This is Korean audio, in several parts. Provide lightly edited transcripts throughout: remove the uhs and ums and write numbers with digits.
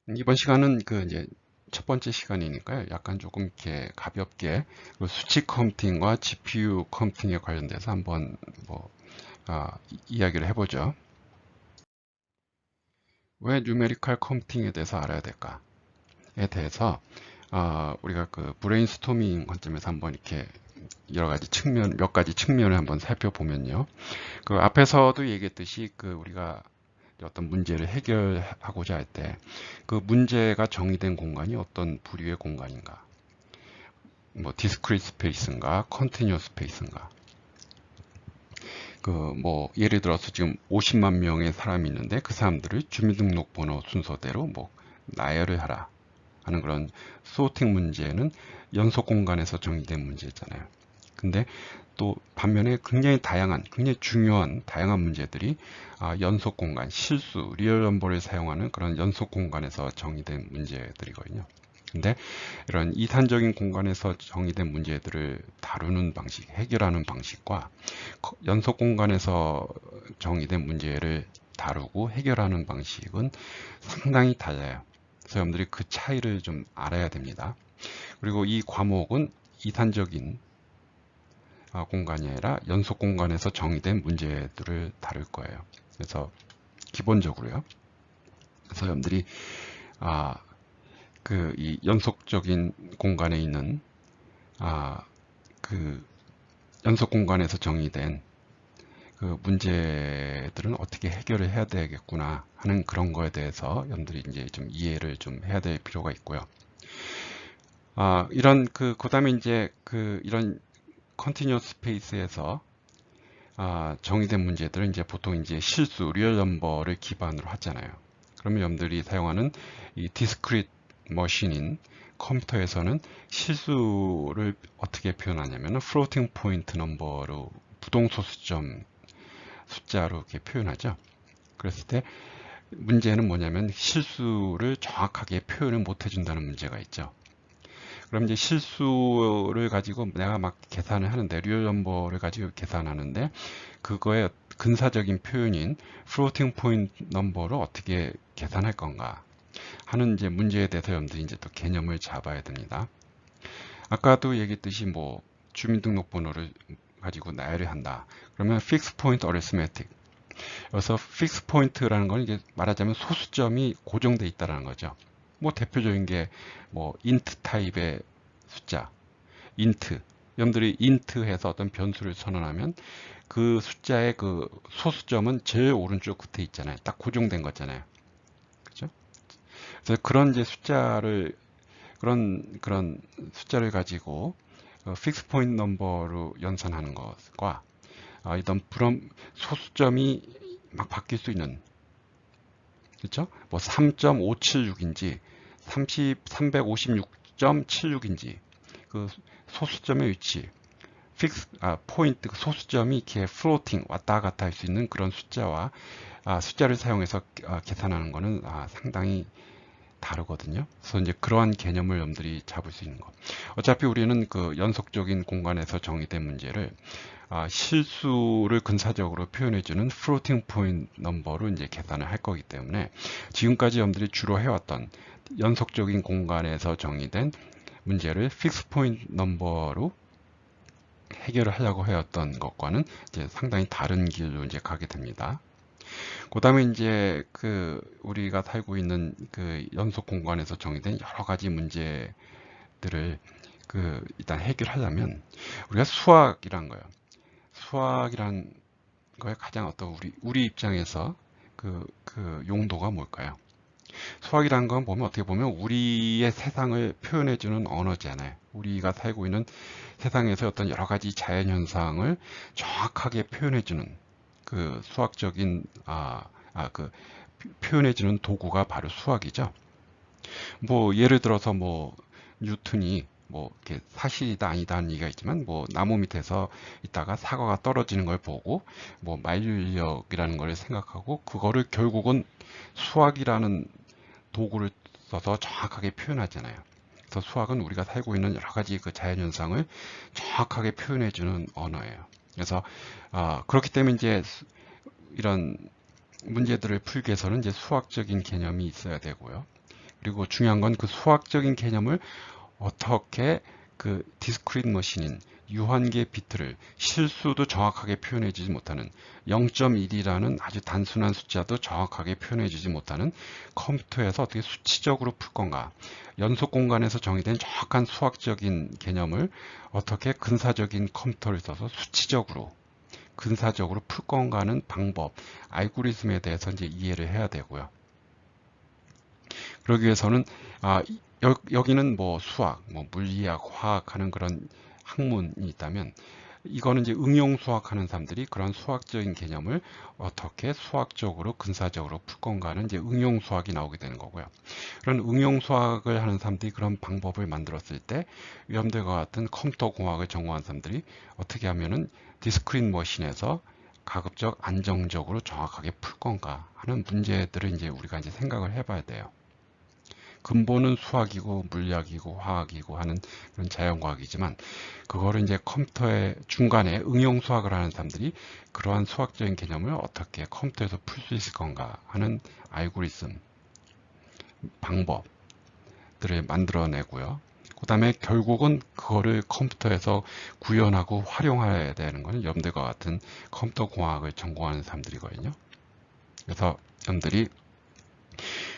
이번 시간은 이제 첫 번째 시간이니까요. 약간 조금 이렇게 가볍게 그 수치 컴퓨팅과 GPU 컴퓨팅에 관련돼서 한번 뭐 이야기를 해보죠. 왜 뉴메리컬 컴퓨팅에 대해서 알아야 될까에 대해서 우리가 그 브레인스토밍 관점에서 한번 이렇게 여러 가지 측면, 몇 가지 측면을 한번 살펴보면요. 그 앞에서도 얘기했듯이 그 우리가 어떤 문제를 해결하고자 할 때 그 문제가 정의된 공간이 어떤 부류의 공간인가, 뭐 디스크리트 스페이스인가, 컨티뉴어스 스페이스인가. 그 뭐 예를 들어서 지금 50만 명의 사람이 있는데 그 사람들을 주민등록번호 순서대로 뭐 나열을 하라 하는 그런 소팅 문제는 연속 공간에서 정의된 문제잖아요. 근데 또 반면에 굉장히 다양한, 굉장히 중요한 다양한 문제들이 연속 공간, 실수, 리얼 넘버를 사용하는 그런 연속 공간에서 정의된 문제들이거든요. 근데 이런 이산적인 공간에서 정의된 문제들을 다루는 방식, 해결하는 방식과 연속 공간에서 정의된 문제를 다루고 해결하는 방식은 상당히 달라요. 그래서 여러분들이 그 차이를 좀 알아야 됩니다. 그리고 이 과목은 이산적인 공간이 아니라 연속 공간에서 정의된 문제들을 다룰 거예요. 그래서 기본적으로요. 그래서 여러분들이 그 이 연속적인 공간에 있는 그 연속 공간에서 정의된 그 문제들은 어떻게 해결을 해야 되겠구나 하는 그런 거에 대해서 여러분들이 이제 좀 이해를 좀 해야 될 필요가 있고요. 이런 그다음에 이제 이런 컨티뉴어스 스페이스에서 정의된 문제들은 이제 보통 이제 실수, 리얼 넘버를 기반으로 하잖아요. 그러면 여러분들이 사용하는 이 디스크리트 머신인 컴퓨터에서는 실수를 어떻게 표현하냐면 floating point number로 부동소수점 숫자로 이렇게 표현하죠. 그랬을 때 문제는 뭐냐면 실수를 정확하게 표현을 못 해준다는 문제가 있죠. 그럼 이제 실수를 가지고 내가 막 계산을 하는데 리얼 넘버를 가지고 계산하는데 그거의 근사적인 표현인 floating point number를 어떻게 계산할 건가 하는 이제 문제에 대해서 여러분들이 이제 또 개념을 잡아야 됩니다. 아까도 얘기했듯이 뭐 주민등록번호를 가지고 나열을 한다. 그러면 fixed point arithmetic. 그래서 fixed point라는 건 이게 말하자면 소수점이 고정돼 있다는 거죠. 뭐 대표적인 게 뭐 int 타입의 숫자, int. 여러분들이 int 해서 어떤 변수를 선언하면 그 숫자의 그 소수점은 제일 오른쪽 끝에 있잖아요. 딱 고정된 거잖아요. 그죠? 그래서 그런 이제 숫자를 그런 숫자를 가지고 픽스 포인트 넘버로 연산하는 것과 이런 소수점이 막 바뀔 수 있는 그렇죠? 뭐 3.576인지 356.76인지 그 소수점의 위치 포인트 소수점이 이렇게 플로팅 왔다 갔다 할 수 있는 그런 숫자와 숫자를 사용해서 계산하는 것은 상당히 다르거든요. 그래서 이제 그러한 개념을 여러분들이 잡을 수 있는 것. 어차피 우리는 그 연속적인 공간에서 정의된 문제를 실수를 근사적으로 표현해주는 floating point 넘버로 이제 계산을 할 거기 때문에 지금까지 여러분들이 주로 해왔던 연속적인 공간에서 정의된 문제를 fixed point 넘버로 해결을 하려고 해왔던 것과는 이제 상당히 다른 길로 이제 가게 됩니다. 그 다음에 이제 우리가 살고 있는 그 연속 공간에서 정의된 여러 가지 문제들을 일단 해결하려면 우리가 수학이란 거예요. 수학이란 거에 가장 어떤 우리 입장에서 그 용도가 뭘까요? 수학이란 건 보면 어떻게 보면 우리의 세상을 표현해주는 언어잖아요. 우리가 살고 있는 세상에서 어떤 여러 가지 자연 현상을 정확하게 표현해주는 그 수학적인 그 표현해주는 도구가 바로 수학이죠. 뭐 예를 들어서 뭐 뉴턴이 뭐 이렇게 사실이다 아니다 하는 얘기가 있지만 뭐 나무 밑에서 있다가 사과가 떨어지는 걸 보고 뭐 만류인력이라는 걸 생각하고 그거를 결국은 수학이라는 도구를 써서 정확하게 표현하잖아요. 그래서 수학은 우리가 살고 있는 여러 가지 그 자연 현상을 정확하게 표현해주는 언어예요. 그래서 그렇기 때문에 이제 이런 문제들을 풀기 위해서는 이제 수학적인 개념이 있어야 되고요. 그리고 중요한 건 그 수학적인 개념을 어떻게 그 디스크리트 머신인 유한계 비트를 실수도 정확하게 표현해주지 못하는 0.1이라는 아주 단순한 숫자도 정확하게 표현해주지 못하는 컴퓨터에서 어떻게 수치적으로 풀 건가, 연속 공간에서 정의된 정확한 수학적인 개념을 어떻게 근사적인 컴퓨터를 써서 수치적으로 근사적으로 풀 건가는 방법, 알고리즘에 대해서 이제 이해를 해야 되고요. 그러기 위해서는 여기는 뭐 수학, 뭐 물리학, 화학 하는 그런 학문이 있다면, 이거는 이제 응용 수학하는 사람들이 그런 수학적인 개념을 어떻게 수학적으로 근사적으로 풀 건가는 이제 응용 수학이 나오게 되는 거고요. 그런 응용 수학을 하는 사람들이 그런 방법을 만들었을 때 위험들과 같은 컴퓨터 공학을 전공한 사람들이 어떻게 하면은 디스크리트 머신에서 가급적 안정적으로 정확하게 풀 건가 하는 문제들을 이제 우리가 이제 생각을 해봐야 돼요. 근본은 수학이고 물리학이고 화학이고 하는 그런 자연과학이지만, 그거를 이제 컴퓨터의 중간에 응용 수학을 하는 사람들이 그러한 수학적인 개념을 어떻게 컴퓨터에서 풀 수 있을 건가 하는 알고리즘, 방법들을 만들어내고요. 그 다음에 결국은 그거를 컴퓨터에서 구현하고 활용해야 되는 건 여러분들과 같은 컴퓨터 공학을 전공하는 사람들이거든요. 그래서 여러분들이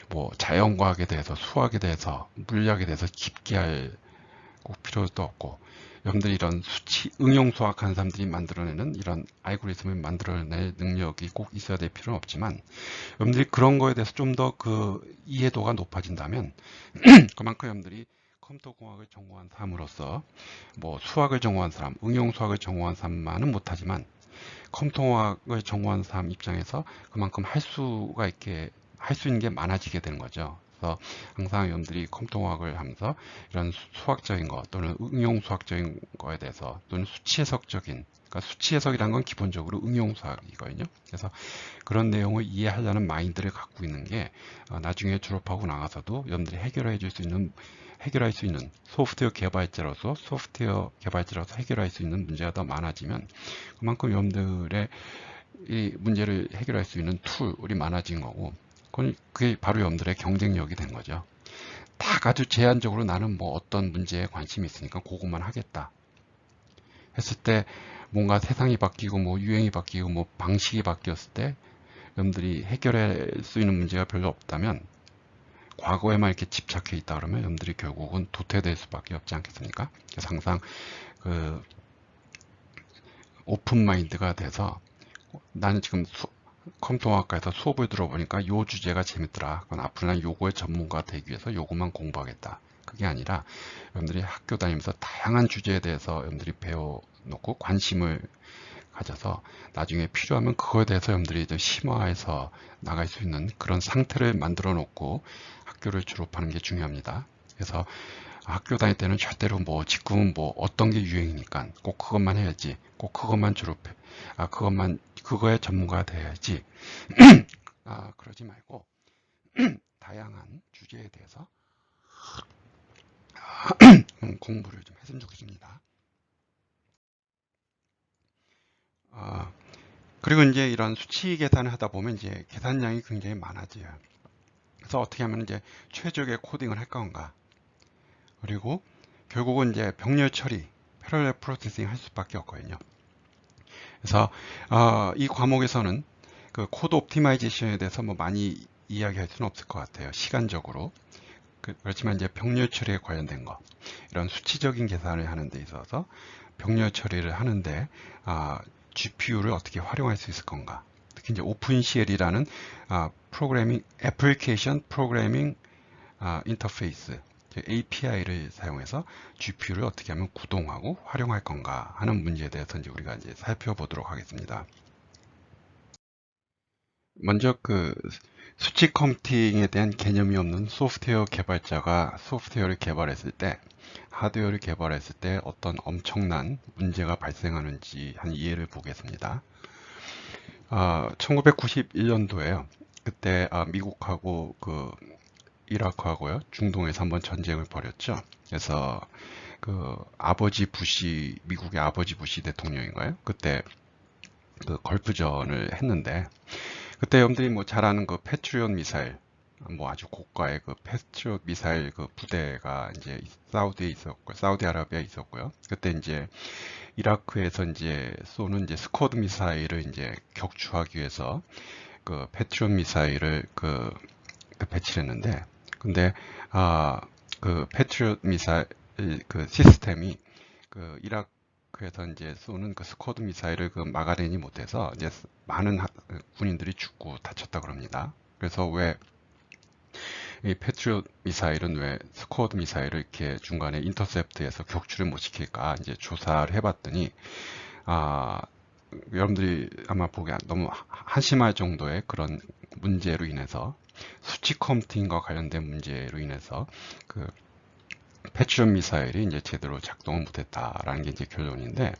뭐 자연과학에 대해서, 수학에 대해서, 물리학에 대해서 깊게 할 꼭 필요도 없고, 여러분들이 이런 수치, 응용 수학하는 사람들이 만들어내는 이런 알고리즘을 만들어낼 능력이 꼭 있어야 될 필요는 없지만, 여러분들이 그런 거에 대해서 좀 더 그 이해도가 높아진다면 그만큼 여러분들이 컴퓨터 공학을 전공한 사람으로서 뭐 수학을 전공한 사람, 응용 수학을 전공한 사람만은 못하지만 컴퓨터 공학을 전공한 사람 입장에서 그만큼 할 수 있는 게 많아지게 되는 거죠. 그래서 항상 여러분들이 컴퓨터 공학을 하면서 이런 수학적인 것 또는 응용 수학적인 거에 대해서, 또는 수치 해석적인, 그러니까 수치 해석이라는 건 기본적으로 응용 수학이거든요. 그래서 그런 내용을 이해하려는 마인드를 갖고 있는 게 나중에 졸업하고 나가서도 여러분들이 해결할 수 있는 소프트웨어 개발자로서 해결할 수 있는 문제가 더 많아지면 그만큼 여러분들의 이 문제를 해결할 수 있는 툴이 많아진 거고, 그게 바로 여러분들의 경쟁력이 된 거죠. 다 아주 제한적으로 나는 뭐 어떤 문제에 관심이 있으니까 그것만 하겠다 했을 때, 뭔가 세상이 바뀌고 뭐 유행이 바뀌고 뭐 방식이 바뀌었을 때 여러분들이 해결할 수 있는 문제가 별로 없다면, 과거에만 이렇게 집착해 있다 그러면 여러분들이 결국은 도태될 수밖에 없지 않겠습니까? 그래서 항상 그 오픈 마인드가 돼서, 나는 지금 컴퓨터학과에서 수업을 들어보니까 요 주제가 재밌더라, 그건 앞으로 난 요거의 전문가가 되기 위해서 요것만 공부하겠다, 그게 아니라 여러분들이 학교 다니면서 다양한 주제에 대해서 여러분들이 배워놓고 관심을 가져서 나중에 필요하면 그거에 대해서 여러분들이 좀 심화해서 나갈 수 있는 그런 상태를 만들어 놓고 학교를 졸업하는 게 중요합니다. 그래서 학교 다닐 때는 절대로 뭐 지금은 뭐 어떤 게 유행이니까 꼭 그것만 해야지, 꼭 그것만 졸업해, 그거에 전문가가 돼야지 그러지 말고 다양한 주제에 대해서 공부를 좀 했으면 좋겠습니다. 그리고 이제 이런 수치 계산을 하다 보면 이제 계산량이 굉장히 많아져요. 그래서 어떻게 하면 이제 최적의 코딩을 할 건가, 그리고 결국은 이제 병렬 처리, 패러렐 프로세싱 할 수밖에 없거든요. 그래서 이 과목에서는 그 코드 옵티마이제이션에 대해서 뭐 많이 이야기할 수는 없을 것 같아요, 시간적으로. 그렇지만 이제 병렬 처리에 관련된 거, 이런 수치적인 계산을 하는 데 있어서 병렬 처리를 하는데 GPU를 어떻게 활용할 수 있을 건가, 특히 이제 오픈CL이라는 프로그래밍 애플리케이션 프로그래밍 인터페이스 API를 사용해서 GPU를 어떻게 하면 구동하고 활용할 건가 하는 문제에 대해서 이제 우리가 이제 살펴보도록 하겠습니다. 먼저 그 수치 컴퓨팅에 대한 개념이 없는 소프트웨어 개발자가 소프트웨어를 개발했을 때, 하드웨어를 개발했을 때 어떤 엄청난 문제가 발생하는지 한 이해를 보겠습니다. 1991년도에요. 그때 미국하고 그 이라크하고요, 중동에서 한번 전쟁을 벌였죠. 그래서 그 미국의 아버지 부시 대통령인가요? 그때 그 걸프전을 했는데, 그때 여러분들이 뭐 잘 아는 그 패트리엇 미사일, 뭐 아주 고가의 그 패트리엇 미사일 그 부대가 이제 사우디에 있었고, 사우디아라비아에 있었고요. 그때 이제 이라크에서 이제 쏘는 이제 스쿼드 미사일을 이제 격추하기 위해서 그 패트리엇 미사일을 그 배치를 했는데, 근데 그 패트리엇 미사일 그 시스템이 그 이라크에서 이제 쏘는 그 스쿼드 미사일을 그 막아내지 못해서 이제 많은 군인들이 죽고 다쳤다 그럽니다. 그래서 왜 이 패트리엇 미사일은 왜 스쿼드 미사일을 이렇게 중간에 인터셉트해서 격추를 못 시킬까 이제 조사를 해봤더니 여러분들이 아마 보기 너무 한심할 정도의 그런 문제로 인해서 수치 컴퓨팅과 관련된 문제로 인해서 그 패트리엇 미사일이 이제 제대로 작동을 못했다라는 게 이제 결론인데,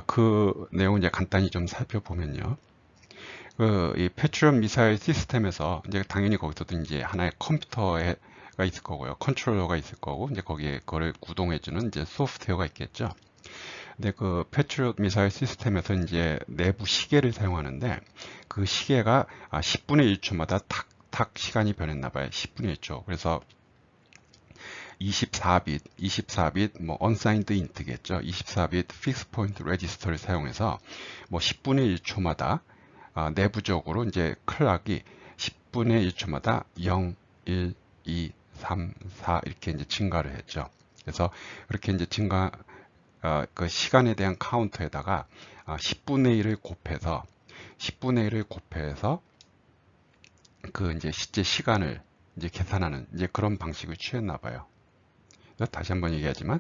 그 내용 이제 간단히 좀 살펴보면요. 이 패트리엇 미사일 시스템에서 이제 당연히 거기서도 이제 하나의 컴퓨터가 있을 거고요. 컨트롤러가 있을 거고, 이제 거기에 그거를 구동해주는 이제 소프트웨어가 있겠죠. 근데 그 패트리엇 미사일 시스템에서 이제 내부 시계를 사용하는데 그 시계가 10분의 1초마다 탁탁 시간이 변했나 봐요. 10분의 1초. 그래서 24빛 뭐 unsigned int겠죠. 24빛 fixed point register를 사용해서 뭐 10분의 1초마다 내부적으로 이제 클락이 10분의 1초마다 0, 1, 2, 3, 4 이렇게 이제 증가를 했죠. 그래서 그렇게 이제 그 시간에 대한 카운터에다가 10분의 1을 곱해서 그 이제 실제 시간을 이제 계산하는 이제 그런 방식을 취했나 봐요. 다시 한번 얘기하지만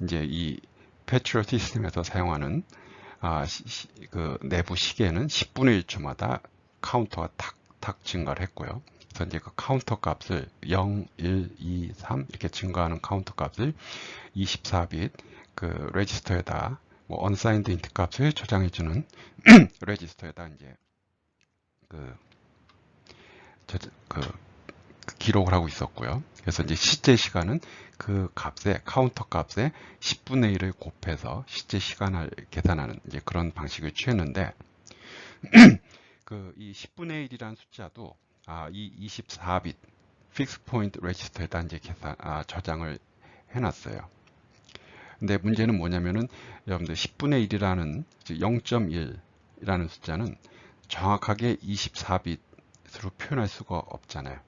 이제 이 패트리엇 시스템에서 사용하는 그 내부 시계는 10분의 1초마다 카운터가 탁탁 증가를 했고요. 그래서 이제 그 카운터 값을 0, 1, 2, 3 이렇게 증가하는 카운터 값을 24빛 그 레지스터에다 뭐 unsigned int 값을 저장해주는 레지스터에다 이제 그 기록을 하고 있었고요. 그래서 이제 실제 시간은 그 값에 카운터 값에 10분의 1을 곱해서 실제 시간을 계산하는 이제 그런 방식을 취했는데 이 10분의 1이라는 숫자도 이 24빛 픽스 포인트 레지스터에다 이제 저장을 해놨어요. 근데 문제는 뭐냐면은 여러분들 10분의 1이라는 0.1이라는 숫자는 정확하게 24빛으로 표현할 수가 없잖아요.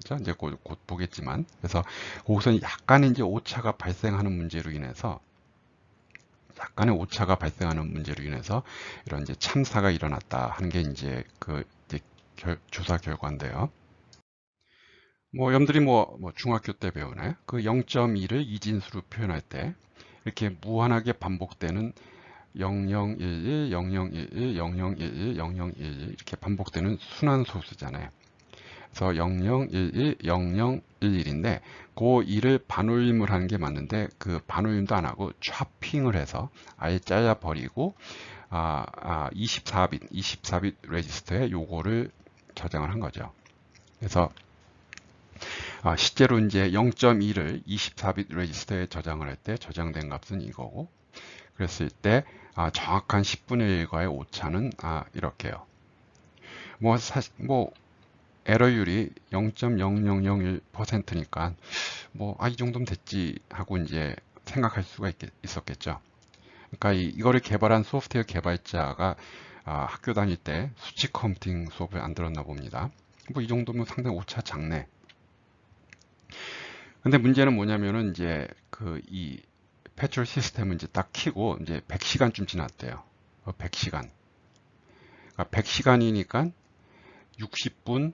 그렇죠? 이제 곧 보겠지만, 그래서 거기서 약간의 이제 오차가 발생하는 문제로 인해서 이런 이제 참사가 일어났다 하는 게 이제 이제 조사 결과인데요. 뭐 여러분들이 뭐 중학교 때 배우나요? 그 0.2를 이진수로 표현할 때 이렇게 무한하게 반복되는 0011, 0011, 0011, 0011 이렇게 반복되는 순환소수잖아요. 그래서 0011, 0011인데 그 2를 반올림을 하는 게 맞는데 그 반올림도 안 하고 촤핑을 해서 아예 잘라 버리고 24빛 레지스터에 요거를 저장을 한 거죠. 그래서 실제로 이제 0.2를 24빛 레지스터에 저장을 할 때 저장된 값은 이거고, 그랬을 때 정확한 10분의 1과의 오차는 이렇게요. 사실 에러율이 0.0001%니까 이 정도면 됐지 하고 이제 생각할 수가 있었겠죠. 그러니까 이거를 개발한 소프트웨어 개발자가 학교 다닐 때 수치 컴퓨팅 수업을 안 들었나 봅니다. 이 정도면 상당히 오차 작네. 근데 문제는 뭐냐면은 이제 이 패트리엇 시스템은 이제 딱 키고 이제 100시간쯤 지났대요. 100시간. 그러니까 100시간이니까 60분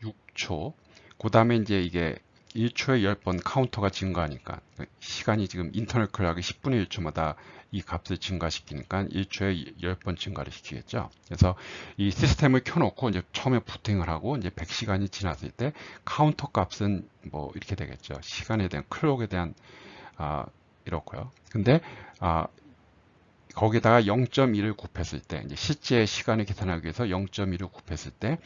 6초. 그 다음에 이제 이게 1초에 10번 카운터가 증가하니까 시간이 지금 인터널 클락이 10분의 1초마다 이 값을 증가시키니까 1초에 10번 증가를 시키겠죠. 그래서 이 시스템을 켜놓고 이제 처음에 부팅을 하고 이제 100시간이 지났을 때 카운터 값은 뭐 이렇게 되겠죠. 시간에 대한 클록에 대한 이렇고요. 근데 거기다가 0.1을 곱했을 때 이제 실제 시간을 계산하기 위해서 0.1을 곱했을 때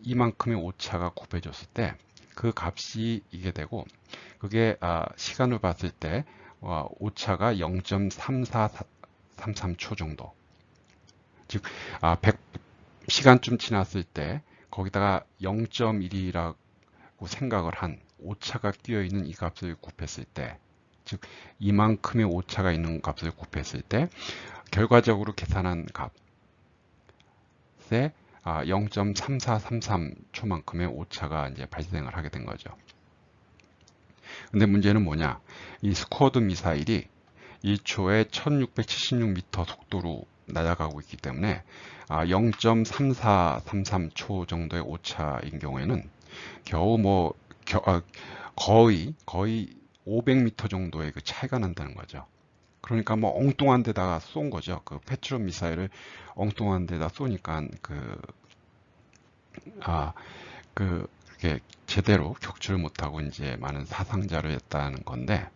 이만큼의 오차가 곱해졌을 때 그 값이 이게 되고 그게 시간을 봤을 때 오차가 0.3433초 정도, 즉 100시간쯤 지났을 때 거기다가 0.1이라고 생각을 한 오차가 끼어 있는 이 값을 곱했을 때, 즉 이만큼의 오차가 있는 값을 곱했을 때 결과적으로 계산한 값에 0.3433초만큼의 오차가 이제 발생을 하게 된 거죠. 근데 문제는 뭐냐? 이 스쿼드 미사일이 1초에 1676m 속도로 날아가고 있기 때문에 0.3433초 정도의 오차인 경우에는 겨우 거의 500m 정도의 그 차이가 난다는 거죠. 그러니까 뭐 엉뚱한 데다가 쏜 거죠. 그 패트리엇 미사일을 엉뚱한 데다 쏘니까 그게 제대로 격추를 못하고 이제 많은 사상자를 했다는 건데,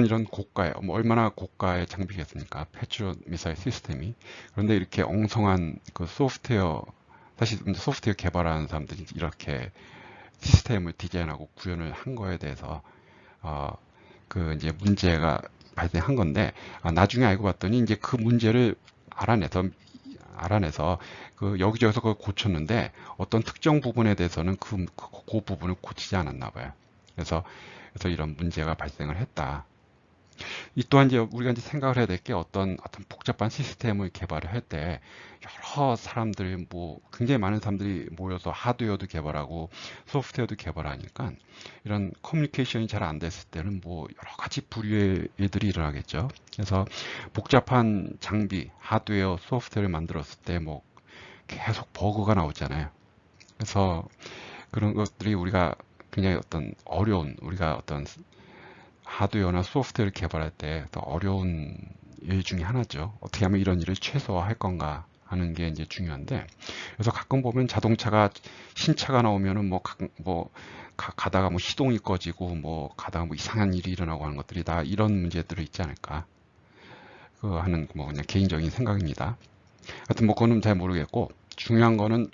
이런 고가의, 얼마나 고가의 장비겠습니까? 패트리엇 미사일 시스템이. 그런데 이렇게 엉성한 그 소프트웨어, 사실 소프트웨어 개발하는 사람들이 이렇게 시스템을 디자인하고 구현을 한 거에 대해서, 이제 문제가 발생한 건데, 나중에 알고 봤더니 이제 그 문제를 알아내서 여기저기서 그걸 고쳤는데 어떤 특정 부분에 대해서는 그 부분을 고치지 않았나 봐요. 그래서 이런 문제가 발생을 했다. 이 또한 이제 우리가 이제 생각을 해야 될 게 어떤 복잡한 시스템을 개발을 할 때 여러 사람들이 굉장히 많은 사람들이 모여서 하드웨어도 개발하고 소프트웨어도 개발하니까 이런 커뮤니케이션이 잘 안 됐을 때는 여러 가지 부류의 일들이 일어나겠죠. 그래서 복잡한 장비, 하드웨어, 소프트웨어를 만들었을 때 계속 버그가 나오잖아요. 그래서 그런 것들이 우리가 굉장히 우리가 어떤 하드웨어나 소프트웨어를 개발할 때 더 어려운 일 중에 하나죠. 어떻게 하면 이런 일을 최소화할 건가 하는 게 이제 중요한데, 그래서 가끔 보면 자동차가 신차가 나오면은 가다가 시동이 꺼지고 가다가 이상한 일이 일어나고 하는 것들이 다 이런 문제들이 있지 않을까 하는 그냥 개인적인 생각입니다. 하여튼 그거는 잘 모르겠고, 중요한 거는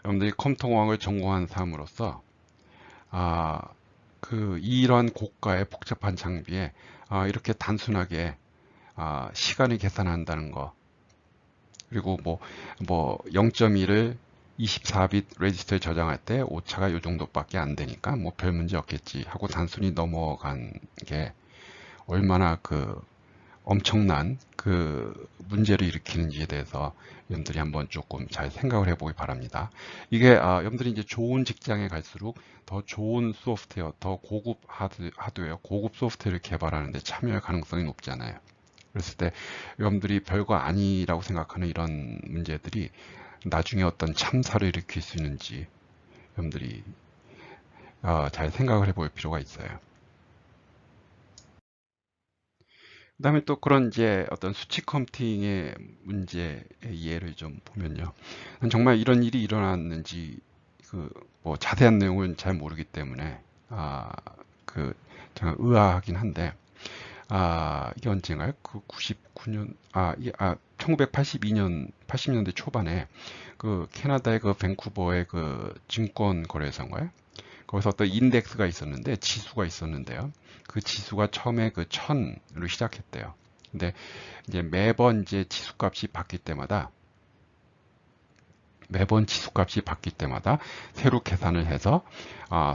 여러분들이 컴퓨터공학을 전공한 사람으로서 이런 고가의 복잡한 장비에 이렇게 단순하게 시간을 계산한다는 거, 그리고 0.1을 24빛 레지스터에 저장할 때 오차가 이 정도밖에 안 되니까 별 문제 없겠지 하고 단순히 넘어간 게 얼마나 엄청난 문제를 일으키는지에 대해서 여러분들이 한번 조금 잘 생각을 해보기 바랍니다. 이게 여러분들이 이제 좋은 직장에 갈수록 더 좋은 소프트웨어, 더 고급 하드웨어, 고급 소프트웨어를 개발하는 데 참여할 가능성이 높잖아요. 그랬을 때 여러분들이 별거 아니라고 생각하는 이런 문제들이 나중에 어떤 참사를 일으킬 수 있는지 여러분들이 잘 생각을 해볼 필요가 있어요. 그다음에 또 그런 이제 어떤 수치 컴퓨팅의 문제의 예를 좀 보면요. 정말 이런 일이 일어났는지 자세한 내용은 잘 모르기 때문에 제가 의아하긴 한데 이게 언젠가요? 99년 1982년 80년대 초반에 캐나다의 밴쿠버의 증권 거래소인가요? 거기서 어떤 인덱스가 있었는데 지수가 있었는데요. 그 지수가 처음에 1000으로 시작했대요. 근데 이제 매번 이제 매번 지수값이 바뀔 때마다 새로 계산을 해서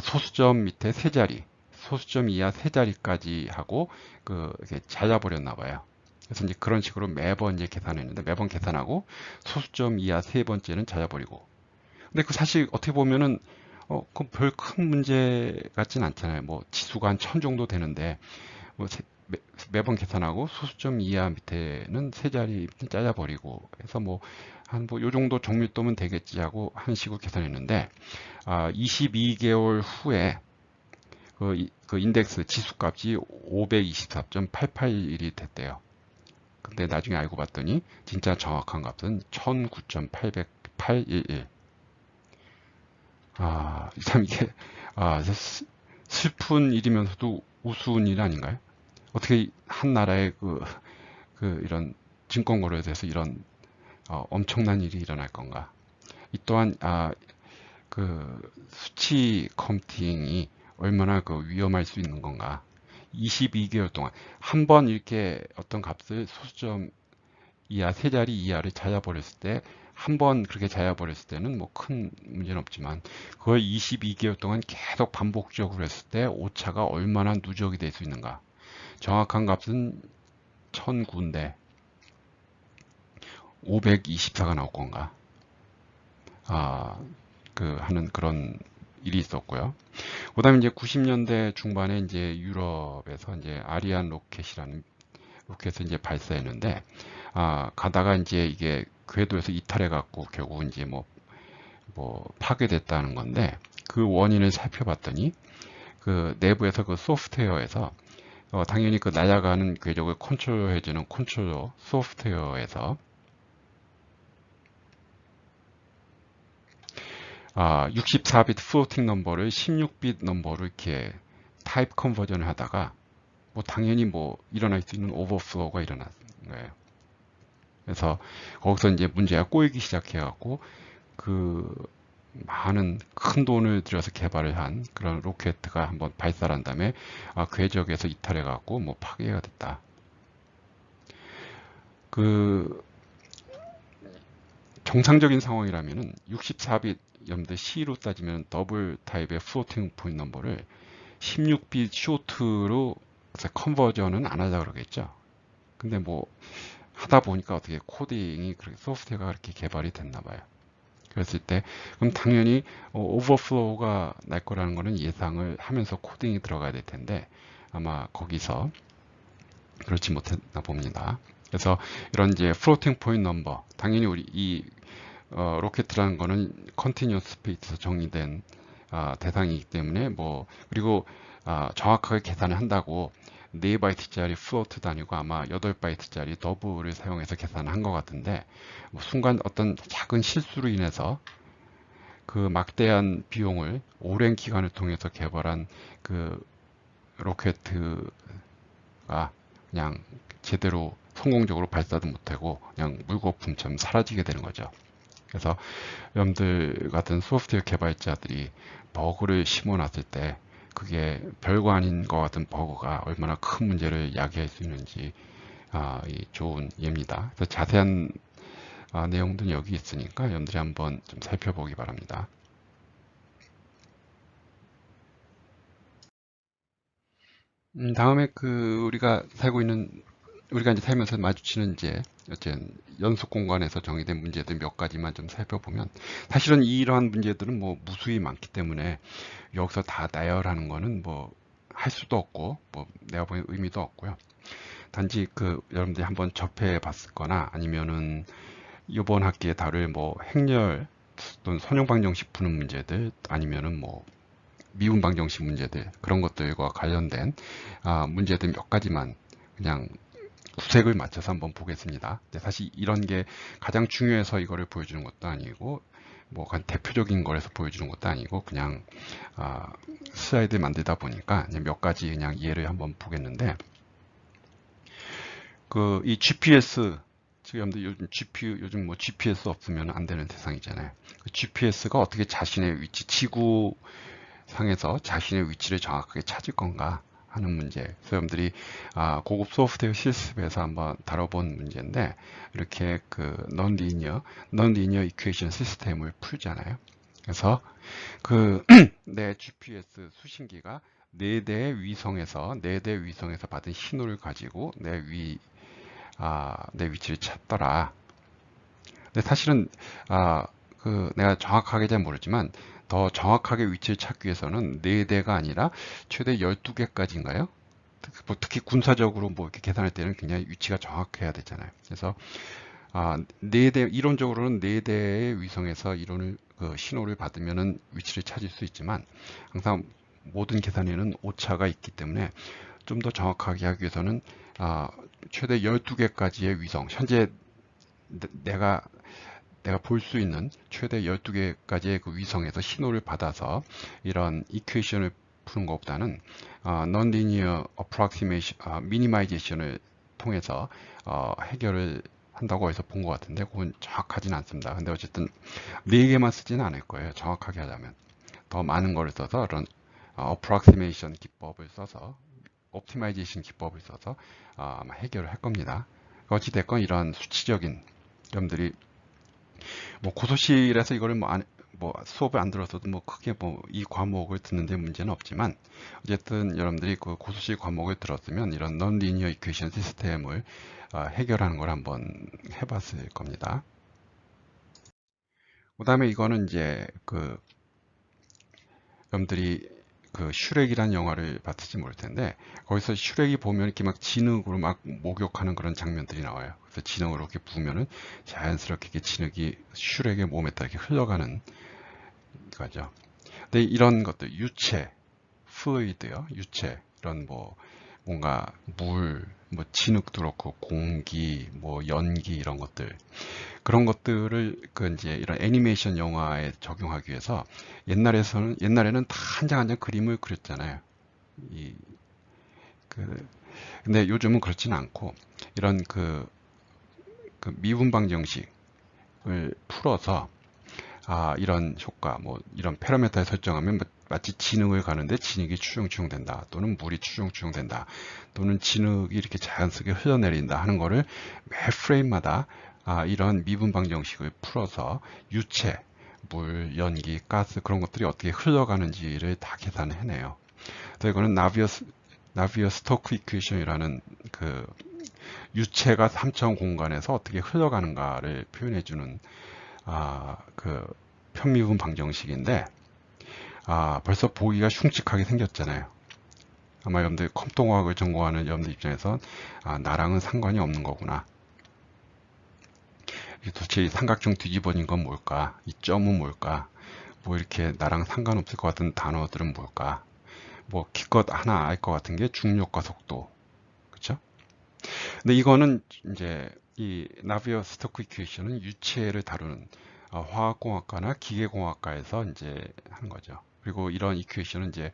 소수점 밑에 세 자리, 소수점 이하 세 자리까지 하고 이렇게 찾아버렸나 봐요. 그래서 이제 그런 식으로 매번 이제 계산했는데 매번 계산하고 소수점 이하 세 번째는 찾아버리고. 근데 사실 어떻게 보면은 그 별 큰 문제 같진 않잖아요. 지수가 한 1000 정도 되는데 매번 계산하고 소수점 이하 밑에는 세 자리 잘라버리고 해서 요 정도 정밀도면 되겠지 하고 한 식으로 계산했는데 22개월 후에 그 인덱스 지수값이 524.881이 됐대요. 근데 나중에 알고 봤더니 진짜 정확한 값은 1009.811. 참 이게 슬픈 일이면서도 우스운 일 아닌가요? 어떻게 한 나라의 이런 증권 거래에 대해서 이런 엄청난 일이 일어날 건가? 이 또한 수치 컴퓨팅이 얼마나 위험할 수 있는 건가? 22개월 동안 한 번 이렇게 어떤 값을 소수점 이하, 세 자리 이하를 찾아버렸을 때, 한 번 그렇게 찾아버렸을 때는 뭐 큰 문제는 없지만, 그걸 22개월 동안 계속 반복적으로 했을 때 오차가 얼마나 누적이 될 수 있는가. 정확한 값은 1009인데 524가 나올 건가. 하는 그런 일이 있었고요. 그 다음에 이제 90년대 중반에 이제 유럽에서 이제 아리안 로켓이라는 로켓을 이제 발사했는데, 가다가 이제 이게 궤도에서 이탈해 갖고 결국 이제 뭐 파괴됐다는 건데, 그 원인을 살펴봤더니 그 내부에서 그 소프트웨어에서 당연히 그 날아가는 궤적을 컨트롤해주는 컨트롤러 소프트웨어에서 64비트 플로팅 넘버를 16비트 넘버로 이렇게 타입 컨버전을 하다가 뭐 당연히 뭐 일어날 수 있는 오버플로우가 일어난 거예요. 그래서 거기서 이제 문제가 꼬이기 시작해갖고 그 많은 큰 돈을 들여서 개발을 한 그런 로켓가 한번 발사를 한 다음에 궤적에서 이탈해갖고 뭐 파괴가 됐다. 그 정상적인 상황이라면은 64비트 여러분들 C로 따지면 더블 타입의 플로팅 포인트 넘버를 16비트 쇼트로 컨버전은 안 하자 그러겠죠. 근데 뭐 하다 보니까 어떻게 코딩이 그렇게 소프트웨어가 그렇게 개발이 됐나 봐요. 그랬을 때 그럼 당연히 오버플로우가 날 거라는 거는 예상을 하면서 코딩이 들어가야 될 텐데 아마 거기서 그렇지 못했나 봅니다. 그래서 이런 이제 플로팅 포인트 넘버 당연히 우리 이 로켓이라는 거는 컨티뉴어스 스페이스에서 정의된 대상이기 때문에 뭐 그리고 정확하게 계산을 한다고 4바이트짜리 플로트도 아니고 아마 8바이트짜리 더블을 사용해서 계산을 한 것 같은데 뭐 순간 어떤 작은 실수로 인해서 그 막대한 비용을 오랜 기간을 통해서 개발한 그 로켓가 그냥 제대로 성공적으로 발사도 못하고 그냥 물거품처럼 사라지게 되는 거죠. 그래서 여러분들 같은 소프트웨어 개발자들이 버그를 심어놨을 때 그게 별거 아닌 것 같은 버그가 얼마나 큰 문제를 야기할 수 있는지 좋은 예입니다. 그래서 자세한 내용들은 여기 있으니까 여러분들이 한번 좀 살펴보기 바랍니다. 다음에 우리가 이제 살면서 마주치는 이제 어쨌든 연속 공간에서 정의된 문제들 몇 가지만 좀 살펴보면 사실은 이러한 문제들은 뭐 무수히 많기 때문에 여기서 다 나열하는 거는 뭐 할 수도 없고 뭐 내가 보기엔 의미도 없고요. 단지 그 여러분들이 한번 접해 봤거나 아니면은 이번 학기에 다룰 뭐 행렬 또는 선형 방정식 푸는 문제들 아니면은 뭐 미분 방정식 문제들 그런 것들과 관련된 문제들 몇 가지만 그냥 구색을 맞춰서 한번 보겠습니다. 근데 사실 이런 게 가장 중요해서 이거를 보여주는 것도 아니고 뭐 대표적인 거에서 보여주는 것도 아니고 그냥 슬라이드 만들다 보니까 몇 가지 그냥 예를 한번 보겠는데 그 이 GPS 지금 요즘 뭐 GPS 없으면 안 되는 세상이잖아요. 그 GPS가 어떻게 자신의 위치 지구 상에서 자신의 위치를 정확하게 찾을 건가 하는 문제. 그래서 여러분들이 고급 소프트웨어 실습에서 한번 다뤄본 문제인데 이렇게 그 non-linear equation 시스템을 풀잖아요. 그래서 그 내 GPS 수신기가 4대의 위성에서 받은 신호를 가지고 내 위치를 찾더라. 근데 사실은 내가 정확하게 잘 모르지만 더 정확하게 위치를 찾기 위해서는 4대가 아니라 최대 12개까지인가요? 특히 군사적으로 뭐 이렇게 계산할 때는 굉장히 위치가 정확해야 되잖아요. 그래서 4대 이론적으로는 4대의 위성에서 신호를 받으면은 위치를 찾을 수 있지만 항상 모든 계산에는 오차가 있기 때문에 좀 더 정확하게 하기 위해서는 최대 12개까지의 위성, 현재 내가 볼 수 있는 최대 12개까지의 그 위성에서 신호를 받아서 이런 이퀘이션을 푸는 것보다는 non-linear approximation, minimization을 통해서 해결을 한다고 해서 본 것 같은데 그건 정확하지는 않습니다. 근데 어쨌든 4개만 쓰지는 않을 거예요. 정확하게 하자면 더 많은 거를 써서 이런 approximation 기법을 써서 optimization 기법을 써서 아마 해결을 할 겁니다. 어찌됐건 이런 수치적인 여러분들이 뭐 고소실에서 이거를 뭐 수업을 안 들었어도 뭐 크게 뭐 이 과목을 듣는데 문제는 없지만 어쨌든 여러분들이 그 고소실 과목을 들었으면 이런 non-linear equation 시스템을 해결하는 걸 한번 해봤을 겁니다. 그 다음에 이거는 이제 그 여러분들이 그 슈렉이라는 영화를 봤을지 모를 텐데 거기서 슈렉이 보면 이렇게 막 진흙으로 막 목욕하는 그런 장면들이 나와요. 그래서 진흙으로 이렇게 부으면은 자연스럽게 이렇게 진흙이 슈렉의 몸에다 이렇게 흘러가는 거죠. 근데 이런 것들 유체, 플루이드요, 유체 이런 뭐 뭔가 물, 뭐 진흙도 그렇고 공기, 뭐 연기 이런 것들 그런 것들을 그 이제 이런 애니메이션 영화에 적용하기 위해서 옛날에는 다 한 장 한 장 그림을 그렸잖아요. 이 그 근데 요즘은 그렇지는 않고 이런 그 미분 방정식을 풀어서 이런 효과 뭐 이런 파라미터에 설정하면 마치 진흙을 가는데 진흙이 추중추중된다 또는 물이 추중추중된다 또는 진흙이 이렇게 자연스럽게 흘러내린다 하는 거를 매 프레임마다 이런 미분 방정식을 풀어서 유체, 물, 연기, 가스 그런 것들이 어떻게 흘러가는지를 다 계산해내요. 그래서 이거는 나비어-스토크 이퀘이션이라는 그 유체가 3차원 공간에서 어떻게 흘러가는가를 표현해주는 그 편미분 방정식인데 벌써 보기가 흉측하게 생겼잖아요. 아마 여러분들 컴퓨터공학을 전공하는 여러분들 입장에선 나랑은 상관이 없는 거구나. 도대체 이 삼각형 뒤집어진 건 뭘까? 이 점은 뭘까? 뭐 이렇게 나랑 상관없을 것 같은 단어들은 뭘까? 뭐 기껏 하나 알 것 같은 게 중력과 속도. 그쵸? 근데 이거는 이제 이 나비어-스토크 이퀘이션은 유체를 다루는 화학공학과나 기계공학과에서 이제 하는 거죠. 그리고 이런 이퀘이션은 이제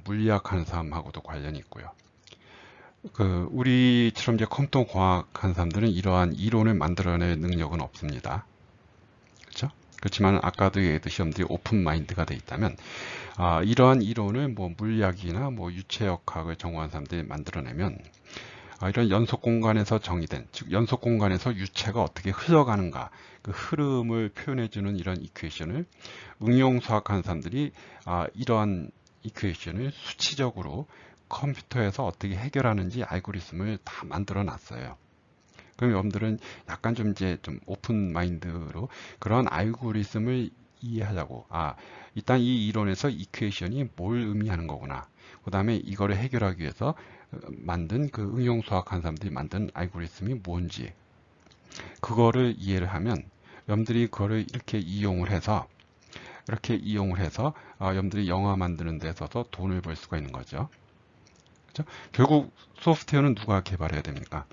물리학 하는 사람하고도 관련이 있고요. 그 우리처럼 이제 컴퓨터 공학하는 사람들은 이러한 이론을 만들어낼 능력은 없습니다. 그렇죠? 그렇지만 아까도 얘기했듯이 여러분들이 오픈 마인드가 돼 있다면 이러한 이론을 뭐 물리학이나 뭐 유체역학을 전공한 사람들이 만들어내면 이런 연속 공간에서 정의된, 즉 연속 공간에서 유체가 어떻게 흘러가는가 그 흐름을 표현해주는 이런 이퀘이션을 응용수학하는 사람들이 이러한 이퀘이션을 수치적으로 컴퓨터에서 어떻게 해결하는지 알고리즘을 다 만들어 놨어요. 그럼 여러분들은 약간 좀 이제 좀 오픈 마인드로 그런 알고리즘을 이해하자고 일단 이 이론에서 이퀘이션이 뭘 의미하는 거구나. 그 다음에 이거를 해결하기 위해서 만든 그 응용수학하는 사람들이 만든 알고리즘이 뭔지 그거를 이해를 하면 여러분들이 그거를 이렇게 이용을 해서 여러분들이 영화 만드는 데 있어서 돈을 벌 수가 있는 거죠. 그렇죠? 결국 소프트웨어는 누가 개발해야 됩니까?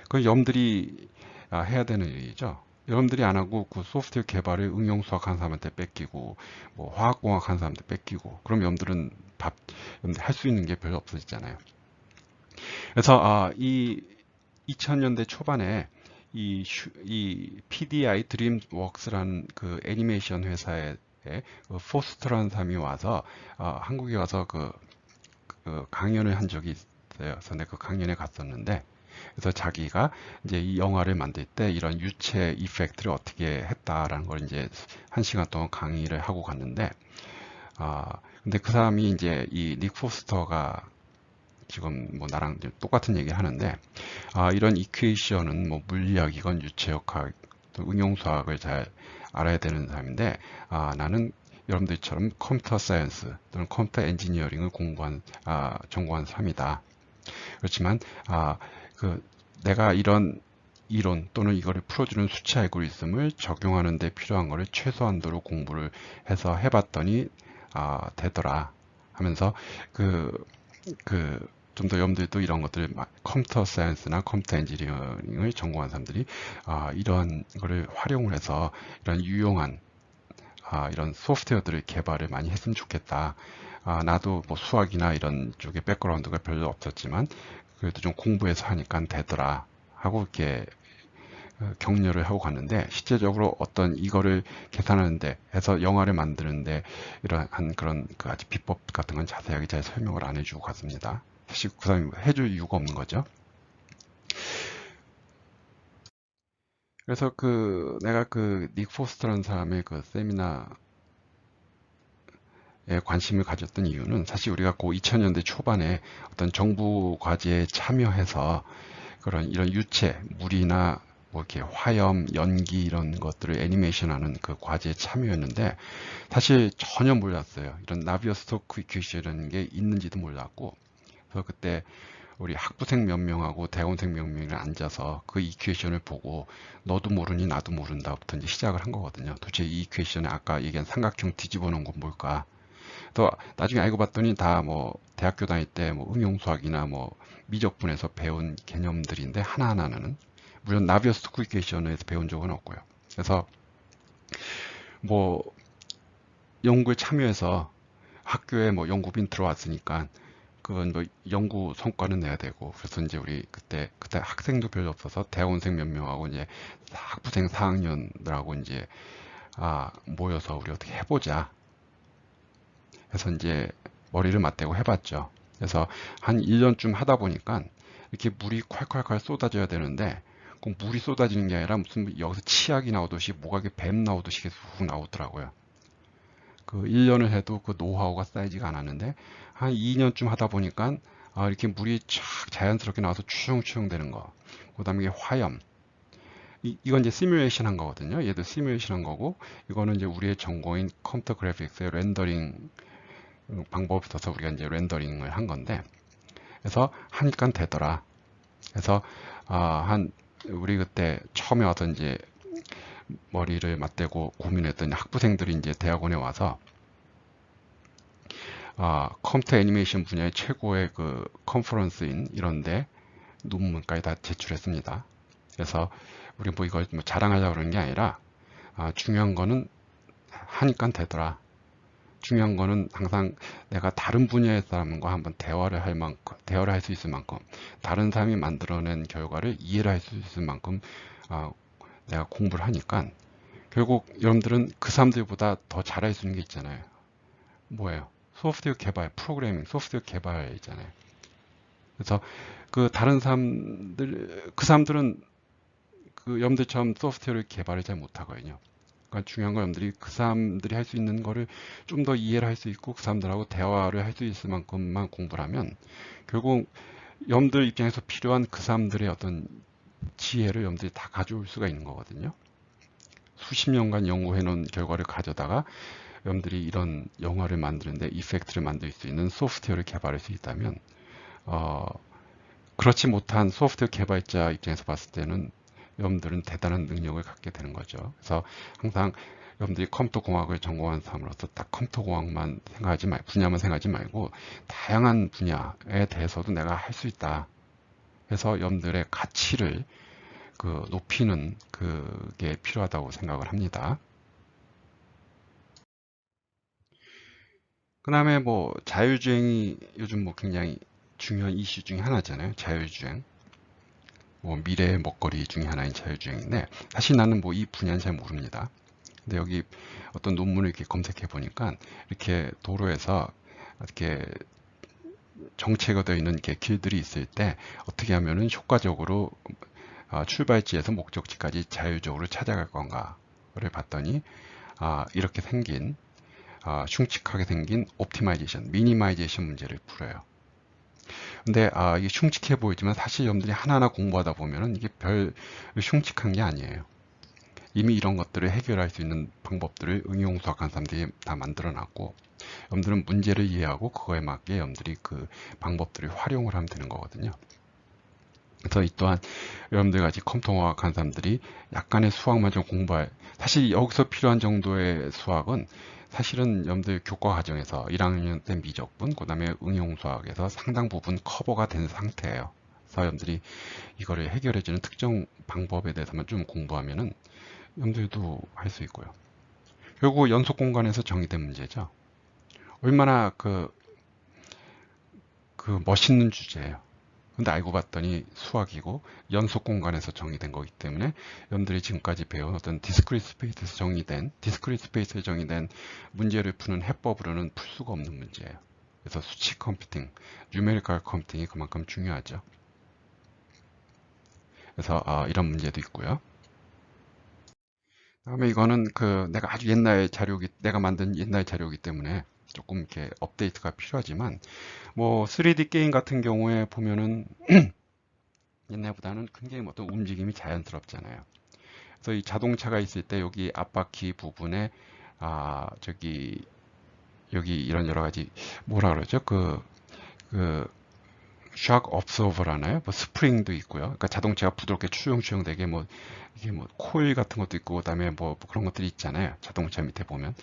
그 여러분들이 해야 되는 일이죠. 여러분들이 안 하고 그 소프트웨어 개발을 응용수학 한 사람한테 뺏기고 뭐 화학공학 한 사람한테 뺏기고 그럼 여러분들은 할 수 있는 게 별로 없어지잖아요. 그래서 이 2000년대 초반에 이 PDI 드림웍스라는 그 애니메이션 회사에 그 포스터라는 사람이 와서 한국에 와서 그 강연을 한 적이 있어요. 그래서 내가 그 강연에 갔었는데 그래서 자기가 이제 이 영화를 만들 때 이런 유체 이펙트를 어떻게 했다라는 걸 이제 1시간 동안 강의를 하고 갔는데 근데 그 사람이 이제 이 닉 포스터가 지금 뭐 나랑 똑같은 얘기를 하는데 이런 이퀘이션은 뭐 물리학이건 유체역학 또 응용수학을 잘 알아야 되는 사람인데 나는 여러분들처럼 컴퓨터 사이언스 또는 컴퓨터 엔지니어링을 전공한 사람이다. 그렇지만 그 내가 이런 이론 또는 이거를 풀어주는 수치 알고리즘을 적용하는 데 필요한 거를 최소한도로 공부를 해서 해봤더니 되더라 하면서 좀 더 여러분들도 이런 것들 컴퓨터 사이언스나 컴퓨터 엔지니어링을 전공한 사람들이 이런 거를 활용을 해서 이런 유용한 이런 소프트웨어들을 개발을 많이 했으면 좋겠다. 나도 뭐 수학이나 이런 쪽에 백그라운드가 별로 없었지만 그래도 좀 공부해서 하니까 되더라 하고 이렇게 격려를 하고 갔는데 실제적으로 어떤 이거를 계산하는데 해서 영화를 만드는데 이러한 그런 그 아주 비법 같은 건 자세하게 잘 설명을 안 해주고 갔습니다. 사실 그 사람이 해줄 이유가 없는 거죠. 그래서 내가 닉 포스터라는 사람의 세미나에 관심을 가졌던 이유는 사실 우리가 2000년대 초반에 어떤 정부 과제에 참여해서 그런 이런 유체, 물이나 뭐 이렇게 화염, 연기 이런 것들을 애니메이션하는 그 과제에 참여했는데 사실 전혀 몰랐어요. 이런 나비어-스토크 이퀘이션이라는 게 있는지도 몰랐고 그래서 그때 우리 학부생 몇 명하고 대학원생 몇 명이 앉아서 그 이퀘이션을 보고 너도 모르니 나도 모른다부터 이제 시작을 한 거거든요. 도대체 이 이퀘이션에 아까 얘기한 삼각형 뒤집어 놓은 건 뭘까? 또 나중에 알고 봤더니 다 뭐 대학교 다닐 때 뭐 응용수학이나 뭐 미적분에서 배운 개념들인데 하나하나는 물론 나비어스 쿠이케이션에서 배운 적은 없고요. 그래서 뭐 연구에 참여해서 학교에 뭐 연구빈 들어왔으니까 그건 뭐 연구 성과는 내야 되고 그래서 이제 우리 그때 학생도 별로 없어서 대학원생 몇 명하고 이제 학부생 4학년들하고 이제 모여서 우리 어떻게 해보자 해서 이제 머리를 맞대고 해봤죠. 그래서 한 1년쯤 하다 보니까 이렇게 물이 콸콸콸 쏟아져야 되는데 꼭 물이 쏟아지는 게 아니라 무슨 여기서 치약이 나오듯이 뭐가 뱀 나오듯이 계속 훅 나오더라고요. 그 1년을 해도 그 노하우가 쌓이지가 않았는데 한 2년쯤 하다 보니까 이렇게 물이 쫙 자연스럽게 나와서 추렁추렁 되는 거. 그 다음에 화염. 이건 이제 시뮬레이션 한 거거든요. 얘도 시뮬레이션 한 거고 이거는 이제 우리의 전공인 컴퓨터 그래픽스의 렌더링 방법을 써서 우리가 이제 렌더링을 한 건데 그래서 하니까 되더라. 그래서 우리 그때 처음에 와서 이제 머리를 맞대고 고민했던 학부생들이 이제 대학원에 와서 컴퓨터 애니메이션 분야의 최고의 그 컨퍼런스인 이런데 논문까지 다 제출했습니다. 그래서 우리 뭐 이걸 뭐 자랑하려고 그러는 게 아니라 중요한 거는 하니까 되더라. 중요한 거는 항상 내가 다른 분야의 사람과 한번 대화를 할 수 있을 만큼, 다른 사람이 만들어낸 결과를 이해를 할 수 있을 만큼, 내가 공부를 하니까, 결국 여러분들은 그 사람들보다 더 잘할 수 있는 게 있잖아요. 뭐예요? 소프트웨어 개발, 프로그래밍, 소프트웨어 개발이잖아요. 그래서 그 사람들은 여러분들처럼 소프트웨어를 개발을 잘 못하거든요. 그러니까 중요한 건 여러분들이 그 사람들이 할 수 있는 거를 좀 더 이해를 할 수 있고 그 사람들하고 대화를 할 수 있을 만큼만 공부를 하면 결국 여러분들 입장에서 필요한 그 사람들의 어떤 지혜를 여러분들이 다 가져올 수가 있는 거거든요. 수십 년간 연구해 놓은 결과를 가져다가 여러분들이 이런 영화를 만드는데 이펙트를 만들 수 있는 소프트웨어를 개발할 수 있다면 그렇지 못한 소프트웨어 개발자 입장에서 봤을 때는 여러분들은 대단한 능력을 갖게 되는 거죠. 그래서 항상 여러분들이 컴퓨터 공학을 전공한 사람으로서 딱 컴퓨터 공학만 분야만 생각하지 말고 다양한 분야에 대해서도 내가 할 수 있다. 그래서 여러분들의 가치를 높이는 그게 필요하다고 생각을 합니다. 그 다음에 뭐 자율주행이 요즘 뭐 굉장히 중요한 이슈 중에 하나잖아요. 자율주행. 뭐 미래의 먹거리 중에 하나인 자율주행인데 사실 나는 뭐 이 분야는 잘 모릅니다. 근데 여기 어떤 논문을 이렇게 검색해 보니까 이렇게 도로에서 이렇게 정체가 되어 있는 이렇게 길들이 있을 때 어떻게 하면은 효과적으로 출발지에서 목적지까지 자율적으로 찾아갈 건가를 봤더니 이렇게 생긴 흉측하게 생긴 옵티마이제이션, 미니마이제이션 문제를 풀어요. 근데 이게 흉측해 보이지만 사실 여러분들이 하나하나 공부하다 보면은 이게 별 흉측한 게 아니에요. 이미 이런 것들을 해결할 수 있는 방법들을 응용수학한 사람들이 다 만들어 놨고 여러분들은 문제를 이해하고 그거에 맞게 여러분들이 그 방법들을 활용을 하면 되는 거거든요. 그래서 이 또한 여러분들 같이 컴퓨터공학 한 사람들이 약간의 수학만 좀 사실 여기서 필요한 정도의 수학은 사실은 여러분들 교과 과정에서 1학년 때 미적분, 그 다음에 응용수학에서 상당 부분 커버가 된 상태예요. 그래서 여러분들이 이거를 해결해주는 특정 방법에 대해서만 좀 공부하면은 여러분들도 할 수 있고요. 결국 연속 공간에서 정의된 문제죠. 얼마나 그 멋있는 주제예요. 근데 알고 봤더니 수학이고 연속 공간에서 정의된 거기 때문에 여러분들이 지금까지 배운 어떤 디스크리트 스페이스에 정의된 문제를 푸는 해법으로는 풀 수가 없는 문제예요. 그래서 수치 컴퓨팅, 뉴메리컬 컴퓨팅이 그만큼 중요하죠. 그래서 이런 문제도 있고요. 다음에 이거는 그 내가 아주 옛날 자료기, 내가 만든 옛날 자료이기 때문에 조금 이렇게 업데이트가 필요하지만, 뭐 3D 게임 같은 경우에 보면은 옛날보다는 굉장히 어떤 움직임이 자연스럽잖아요. 그래서 이 자동차가 있을 때 여기 앞바퀴 부분에 저기 여기 이런 여러 가지 뭐라 그러죠? 그 샥 업소버라나요? 뭐 스프링도 있고요. 그러니까 자동차가 부드럽게 추영추영되게 뭐 이게 뭐 코일 같은 것도 있고 그다음에 뭐 그런 것들이 있잖아요. 자동차 밑에 보면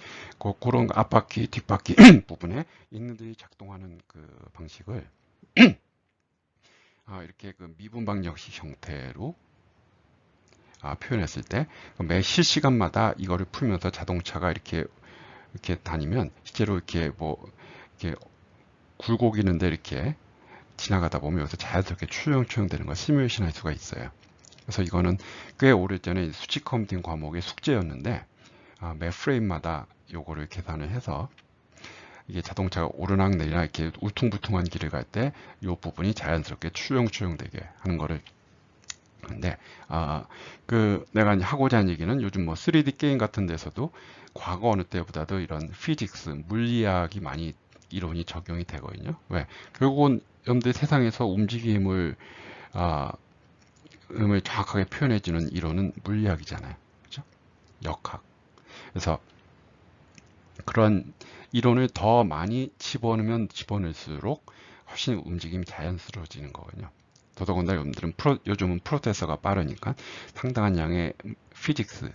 그런 앞바퀴, 뒷바퀴 부분에 있는들이 작동하는 그 방식을 이렇게 그 미분방정식 형태로 표현했을 때 매 실시간마다 이거를 풀면서 자동차가 이렇게 다니면 실제로 이렇게 뭐 이렇게 굴곡이는데 이렇게 지나가다 보면 여기서 자연스럽게 추영추영 되는 걸 시뮬레이션 할 수가 있어요. 그래서 이거는 꽤 오래전에 수직 컴퓨팅 과목의 숙제였는데 매 프레임마다 요거를 계산을 해서 이게 자동차가 오르락 내리락 이렇게 울퉁불퉁한 길을 갈 때 이 부분이 자연스럽게 추영추영 되게 하는 거를. 근데 그 내가 하고자 하는 얘기는 요즘 뭐 3D 게임 같은 데서도 과거 어느 때보다도 이런 피직스 물리학이 많이 이론이 적용이 되거든요. 왜? 결국은 여러분들 세상에서 움직임을 음을 정확하게 표현해주는 이론은 물리학이잖아요. 그죠? 역학. 그래서 그런 이론을 더 많이 집어넣으면 집어넣을수록 훨씬 움직임이 자연스러워지는 거거든요. 더더군다나 여러분들은 요즘은 프로세서가 빠르니까 상당한 양의 피직스,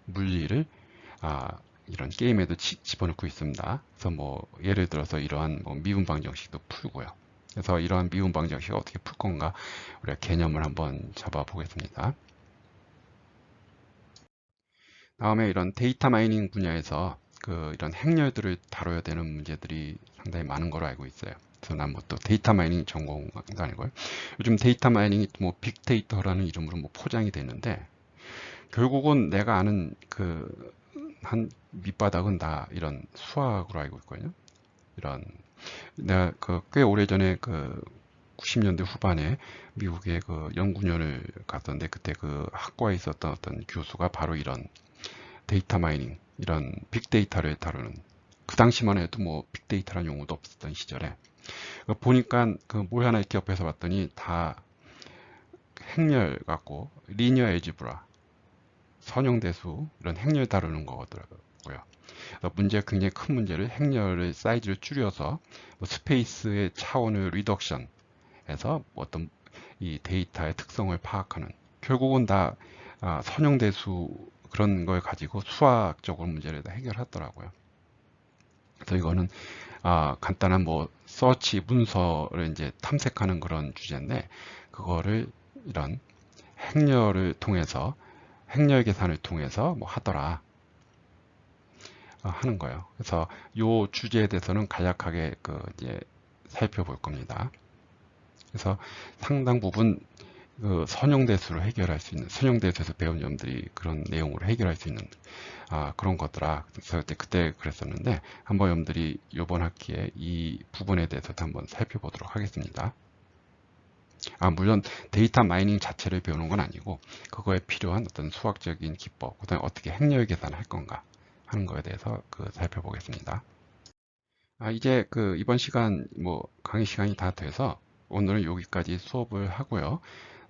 물리를 이런 게임에도 집어넣고 있습니다. 그래서 뭐 예를 들어서 이러한 뭐 미분방 정식도 풀고요. 그래서 이러한 미분방 정식을 어떻게 풀 건가 우리가 개념을 한번 잡아 보겠습니다. 다음에 이런 데이터 마이닝 분야에서 이런 행렬들을 다뤄야 되는 문제들이 상당히 많은 걸로 알고 있어요. 그래서 난 뭐 또 데이터 마이닝 전공도 아니고요. 요즘 데이터 마이닝이 뭐 빅데이터라는 이름으로 뭐 포장이 되는데 결국은 내가 아는 한 밑바닥은 다 이런 수학으로 알고 있거든요. 이런 내가 꽤 오래전에 90년대 후반에 미국의 연구년을 갔던데 그때 그 학과에 있었던 어떤 교수가 바로 이런 데이터 마이닝, 이런 빅데이터를 다루는, 그 당시만 해도 뭐 빅데이터라는 용어도 없었던 시절에 보니까 뭘 하나 이렇게 옆에서 봤더니 다 행렬 갖고 리니어 엘지브라, 선형대수 이런 행렬 다루는 거더라고요. 문제가 굉장히 큰 문제를 행렬의 사이즈를 줄여서 뭐 스페이스의 차원을 리덕션해서 어떤 이 데이터의 특성을 파악하는, 결국은 다 선형대수 그런 걸 가지고 수학적으로 문제를 다 해결하더라고요. 그래서 이거는 간단한 뭐 서치 문서를 이제 탐색하는 그런 주제인데 그거를 이런 행렬을 통해서 행렬 계산을 통해서 뭐 하더라 하는 거예요. 그래서 이 주제에 대해서는 간략하게 이제 살펴볼 겁니다. 그래서 상당 부분 선형대수를 해결할 수 있는, 선형대수에서 배운 점들이 그런 내용으로 해결할 수 있는 그런 거더라. 그래서 그때 그랬었는데 한번 여러분들이 이번 학기에 이 부분에 대해서도 한번 살펴보도록 하겠습니다. 물론 데이터 마이닝 자체를 배우는 건 아니고 그거에 필요한 어떤 수학적인 기법, 그다음에 어떻게 행렬 계산을 할 건가 하는 거에 대해서 살펴보겠습니다. 이제 이번 시간 뭐 강의 시간이 다 돼서 오늘은 여기까지 수업을 하고요.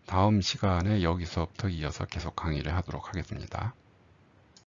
다음 시간에 여기서부터 이어서 계속 강의를 하도록 하겠습니다.